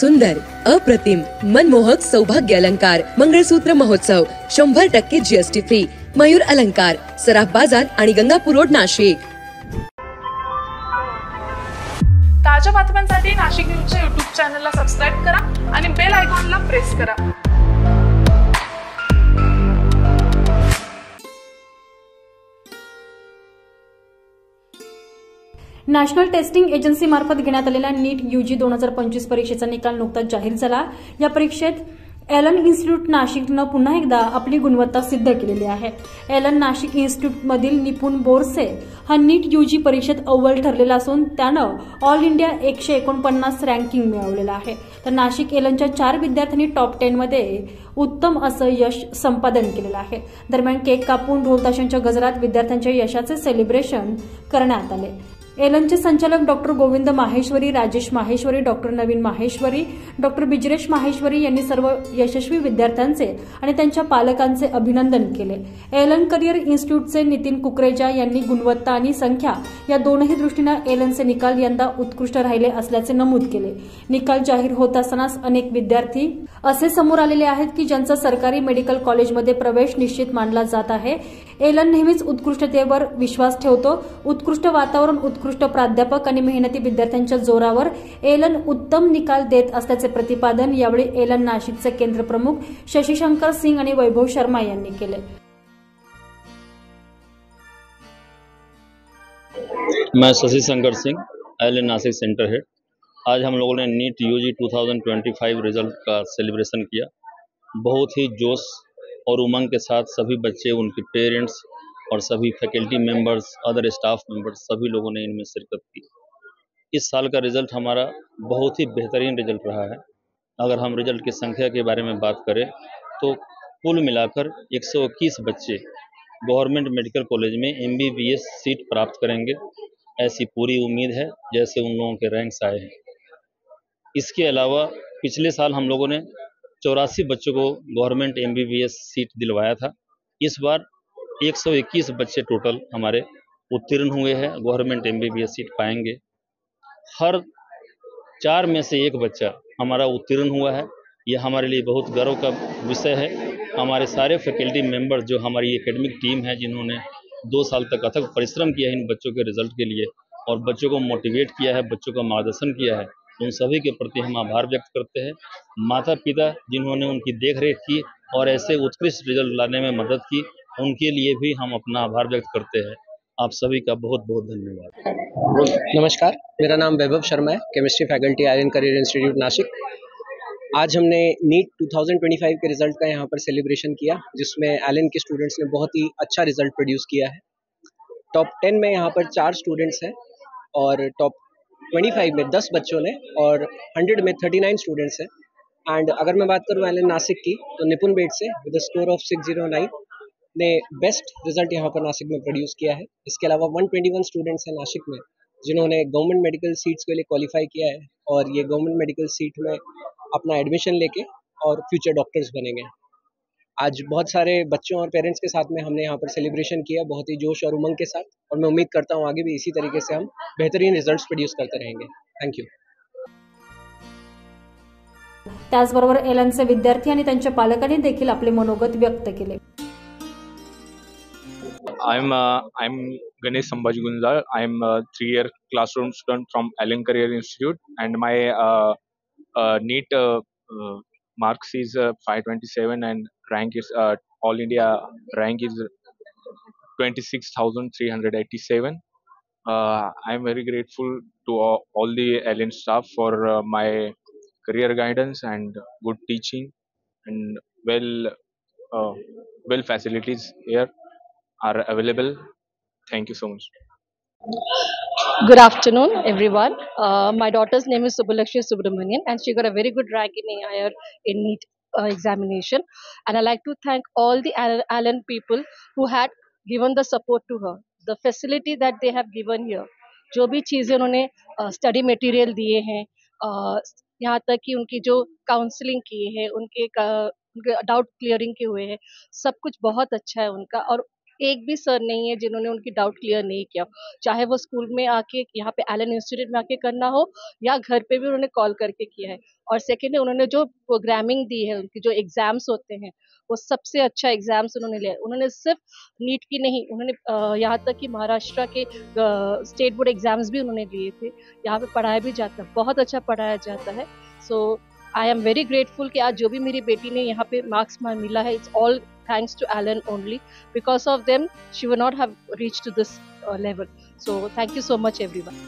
सुंदर, अप्रतिम, मनमोहक सौभाग्य अलंकार मंगळसूत्र महोत्सव 100% GST फ्री. मयूर अलंकार, सराफ बाजार आणि गंगापूर रोड, नाशिक. ताज्या बातम्यांसाठी नाशिक न्यूजच्या YouTube चॅनलला सबस्क्राइब करा आणि बेल आयकॉनला प्रेस करा. नॅशनल टेस्टिंग एजन्सी मार्फत घेण्यात आलेल्या नीट UG 2025 परीक्षेचा निकाल नुकताच जाहीर झाला. या परीक्षेत एलन इन्स्टिट्यूट नाशिकनं पुन्हा एकदा आपली गुणवत्ता सिद्ध केलेली आहे. एलन नाशिक इन्स्टिट्यूटमधील निपुण बोरसे हा नीट UG परीक्षेत अव्वल ठरलेला असून त्यानं ऑल इंडिया 149 रँकिंग मिळवलेलं आहे. तर नाशिक एलनच्या 4 विद्यार्थ्यांनी टॉप 10 मध्ये उत्तम असं यश संपादन केलेलं आहे. दरम्यान केक कापून ढोलताशांच्या गजरात विद्यार्थ्यांच्या यशाचे सेलिब्रेशन करण्यात आले. एलनचे संचालक डॉक्टर गोविंद माहेश्वरी, राजेश माहेश्वरी, डॉक्टर नवीन माहेश्वरी, डॉक्टर बिजरेश माहेश्वरी यांनी सर्व यशस्वी विद्यार्थ्यांचे आणि त्यांच्या पालकांचे अभिनंदन केले. एलन करिअर इन्स्टिट्यूटचे नितीन कुकरेजा यांनी गुणवत्ता आणि संख्या या दोनही दृष्टीनं एलनचे निकाल यंदा उत्कृष्ट राहिले असल्याचे नमूद केले. निकाल जाहीर होत असतानाच अनेक विद्यार्थी असे समोर आलेले आहेत की ज्यांचा सरकारी मेडिकल कॉलेजमध्ये प्रवेश निश्चित मानला जात आहे. एलन नेहमीच उत्कृष्टतेवर विश्वास ठेवतो. उत्कृष्ट वातावरण, उत्कृष्ट प्राध्यापक आणि मेहनती विद्यार्थ्यांच्या जोरावर एलन उत्तम निकाल देत असल्याचे प्रतिपादन यावेळी एलन नाशिकचे केंद्र प्रमुख शशिशंकर सिंग आणि वैभव शर्मा यांनी केले. मैं Shashishankar Singh, Allen Nashik centre head. आज हम लोगों ने नीट UG 2025 रिजल्ट का सेलिब्रेशन किया. बहुत ही जोश और उमंग के साथ सभी बच्चे, उनके पेरेंट्स और सभी faculty members, other staff members, सभी लोगों ने इनमें शिरकत की. इस साल का रिज़ल्ट हमारा बहुत ही बेहतरीन रिज़ल्ट रहा है. अगर हम रिज़ल्ट की संख्या के बारे में बात करें तो कुल मिलाकर 121 बच्चे गवर्नमेंट मेडिकल कॉलेज में MBBS सीट प्राप्त करेंगे, ऐसी पूरी उम्मीद है जैसे उन लोगों के रैंक्स आए हैं. इसके अलावा पिछले साल हम लोगों ने 84 बच्चों को गवर्नमेंट MBBS सीट दिलवाया था. इस बार 121 बच्चे टोटल हमारे उत्तीर्ण हुए हैं, गवर्नमेंट MBBS सीट पाएंगे. हर 4 में से 1 बच्चा हमारा उत्तीर्ण हुआ है. यह हमारे लिए बहुत गर्व का विषय है. हमारे सारे फैकल्टी मेंबर जो हमारी एकेडमिक टीम है, जिन्होंने 2 साल तक अथक परिश्रम किया है इन बच्चों के रिजल्ट के लिए और बच्चों को मोटिवेट किया है, बच्चों का मार्गदर्शन किया है, उन सभी के प्रति हम आभार व्यक्त करते हैं. माता पिता जिन्होंने उनकी देखरेख की और ऐसे उत्कृष्ट रिजल्ट लाने में मदद की, उनके लिए भी हम अपना आभार व्यक्त करते हैं. आप सभी का बहुत बहुत धन्यवाद. नमस्कार, मेरा नाम वैभव शर्मा है, chemistry faculty Allen career institute Nashik. आज हमने नीट 2025 के रिज़ल्ट का यहाँ पर सेलिब्रेशन किया, जिसमें एलन के स्टूडेंट्स ने बहुत ही अच्छा रिज़ल्ट प्रोड्यूस किया है. टॉप 10 में यहाँ पर 4 स्टूडेंट्स हैं और टॉप 25 में 10 बच्चों ने और 100 में 39 स्टूडेंट्स हैं. एंड अगर मैं बात करूँ एलन नासिक की, तो निपुण बेट से विद स्कोर ऑफ 609 ने बेस्ट रिजल्ट यहाँ पर नासिक में प्रोड्यूस किया है. इसके अलावा 121 स्टूडेंट्स हैं नासिक में जिन्होंने गवर्नमेंट मेडिकल सीट्स के लिए क्वालिफाई किया है और ये गवर्नमेंट मेडिकल सीट में अपना एडमिशन लेके और फ्यूचर डॉक्टर्स बनेंगे. आज बहुत सारे बच्चों और पेरेंट्स के साथ में हमने यहाँ पर सेलिब्रेशन किया, बहुत ही जोश और उमंग के साथ, और मैं उम्मीद करता हूँ आगे भी इसी तरीके से हम बेहतरीन रिजल्ट्स प्रोड्यूस करते रहेंगे. Thank you. त्याचबरोबर एलनचे विद्यार्थी आणि त्यांच्या पालकांनी देखील आपले मनोगत व्यक्त केले. I'm Ganesh Sambhaji Gunjal. I'm a 3-year classroom student from Allen Career Institute, and my NEET marks is 527 and rank is all India rank is 26,387. I'm very grateful to all the Allen staff for my career guidance and good teaching, and well facilities here are available. Thank you so much. Good afternoon, everyone. My daughter's name is Subhalakshmi Subramanian, and she got a very good rank in AIR in NEET examination. And I like to thank all the Allen people who had given the support to her. The facility that they have given here, जो भी चीज़ें उन्होंने study material दिए हैं, यहाँ तक कि उनकी जो काउंसलिंग किए हैं, उनके डाउट क्लियरिंग के हुए हैं, सब कुछ बहुत अच्छा है उनका. और एक भी सर नहीं है जिन्होंने उनकी डाउट क्लियर नहीं किया, चाहे वो स्कूल में आके यहाँ पे एलन इंस्टीट्यूट में आके करना हो या घर पे भी उन्होंने कॉल करके किया है। और सेकेंडली उन्होंने जो प्रोग्रामिंग दी है, उनकी जो एग्जाम्स होते हैं वो सबसे अच्छा एग्जाम्स उन्होंने लिया। उन्होंने सिर्फ नीट की नहीं, उन्होंने यहाँ तक कि महाराष्ट्र के स्टेट बोर्ड एग्जाम्स भी उन्होंने लिए थे। यहाँ पे पढ़ाया भी जाता है, बहुत अच्छा पढ़ाया जाता है। सो आई एम वेरी ग्रेटफुल कि आज जो भी मेरी बेटी ने यहाँ पे मार्क्स मिला है, it's all thanks to Alan only. Because of them, she would not have reached to this level. So thank you so much everyone.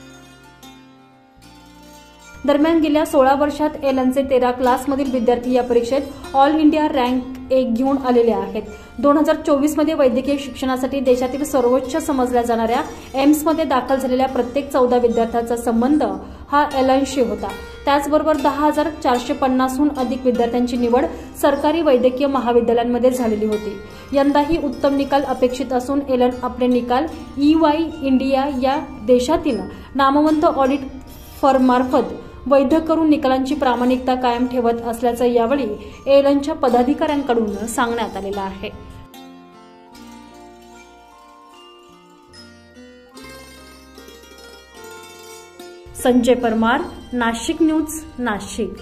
दरम्यान गेल्या 16 वर्षात एलनचे 13 क्लासमधील विद्यार्थी या परीक्षेत ऑल इंडिया रँक 1 घेऊन आलेले आहेत। 2024 मध्ये वैद्यकीय शिक्षणासाठी देशातील सर्वोच्च समजल्या जाणाऱ्या एम्समध्ये दाखल झालेल्या प्रत्येक 14 विद्यार्थ्यांचा संबंध हा एलनशी होता। त्याचबरोबर 10,450हून अधिक विद्यार्थ्यांची निवड सरकारी वैद्यकीय महाविद्यालयांमध्ये झालेली होती। यंदाही उत्तम निकाल अपेक्षित असून एलन आपले निकाल EY इंडिया या देशातील नामवंत ऑडिट फर्ममार्फत वैध करून निकालांची प्रामाणिकता कायम ठेवत असल्याचं यावेळी एलनच्या पदाधिकाऱ्यांकडून सांगण्यात आलेलं आहे। संजय परमार, नाशिक न्यूज, नाशिक।